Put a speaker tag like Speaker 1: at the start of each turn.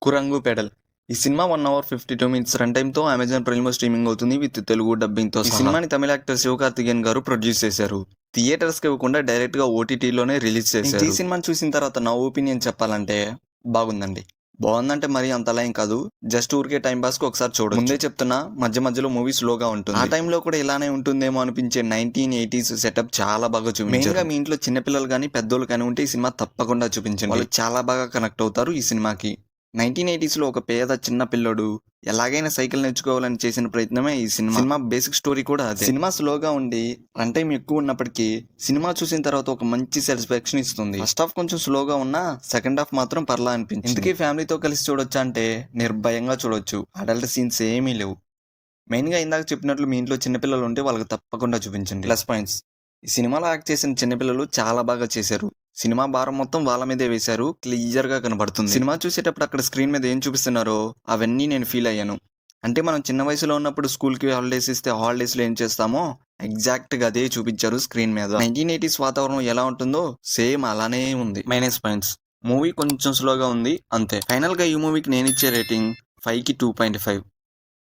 Speaker 1: కురంగు పెడల్. ఈ cinema 1 hour 52 minutes run time తో Amazon Prime లో స్ట్రీమింగ్ అవుతుంది విత్ తెలుగు డబ్బింగ్ తో. ఈ సినిమాని తమిళ యాక్టర్ శివకార్తికేయన్ గారు ప్రొడ్యూస్ చేశారు. థియేటర్స్ కి ఇవ్వకుండా డైరెక్ట్ గా ఓటీటీలోనే రిలీజ్ చేశారు. ఈ సినిమాని చూసిన తర్వాత నా ఒపీనియన్ చెప్పాలంటే బాగుందండి. బాగుందంటే మరి అంతలా ఏం కాదు, జస్ట్ ఊరికే టైం పాస్ కి ఒకసారి చూడండి. ముందే చెప్తున్నా, మధ్య మధ్యలో మూవీ స్లోగా ఉంటుంది. ఆ టైంలో కూడా ఇలానే ఉంటుందేమో అనిపించే 1980s సెటప్ చాలా బాగా చూపించారు. మెయిన్ గా మీ ఇంట్లో చిన్నపిల్లలు కానీ పెద్దోళ్ళు కానీ ఉంటే ఈ సినిమా తప్పకుండా చూపించండి. వాళ్ళు చాలా బాగా కనెక్ట్ అవుతారు ఈ సినిమాకి. 1980s లో ఒక పేద చిన్న పిల్లోడు ఎలాగైనా సైకిల్ నేర్చుకోవాలని చేసిన ప్రయత్నమే ఈ సినిమా బేసిక్ స్టోరీ కూడా అదే. సినిమా స్లోగా ఉండి రన్ టైం ఎక్కువ ఉన్నప్పటికీ సినిమా చూసిన తర్వాత ఒక మంచి సాటిస్ఫాక్షన్ ఇస్తుంది. ఫస్ట్ హాఫ్ కొంచెం స్లోగా ఉన్నా సెకండ్ హాఫ్ మాత్రం పర్లా అనిపించింది. ఇందుకే ఫ్యామిలీతో కలిసి చూడొచ్చు అంటే నిర్భయంగా చూడొచ్చు. అడల్ట్ సీన్స్ ఏమీ లేవు. మెయిన్ గా ఇందాక చెప్పినట్లు మీ ఇంట్లో చిన్నపిల్లలు ఉంటే వాళ్ళకి తప్పకుండా చూపించండి. ప్లస్ పాయింట్స్: ఈ సినిమాలో యాక్ట్ చేసిన చిన్నపిల్లలు చాలా బాగా చేశారు. సినిమా భారం మొత్తం వాళ్ళ మీదే వేశారు. క్లియర్ గా కనబడుతుంది. సినిమా చూసేటప్పుడు అక్కడ స్క్రీన్ మీద ఏం చూపిస్తున్నారో అవన్నీ నేను ఫీల్ అయ్యాను. అంటే మనం చిన్న వయసులో ఉన్నప్పుడు స్కూల్ కి హాలిడేస్ ఇస్తే హాలిడేస్ లో ఏం చేస్తామో ఎగ్జాక్ట్ గా అదే చూపించారు స్క్రీన్ మీద. 1980s వాతావరణం ఎలా ఉంటుందో సేమ్ అలానే ఉంది. మైనస్ పాయింట్స్: మూవీ కొంచెం స్లోగా ఉంది అంతే. ఫైనల్ గా ఈ మూవీకి నేను ఇచ్చే రేటింగ్ 5కి 2.5.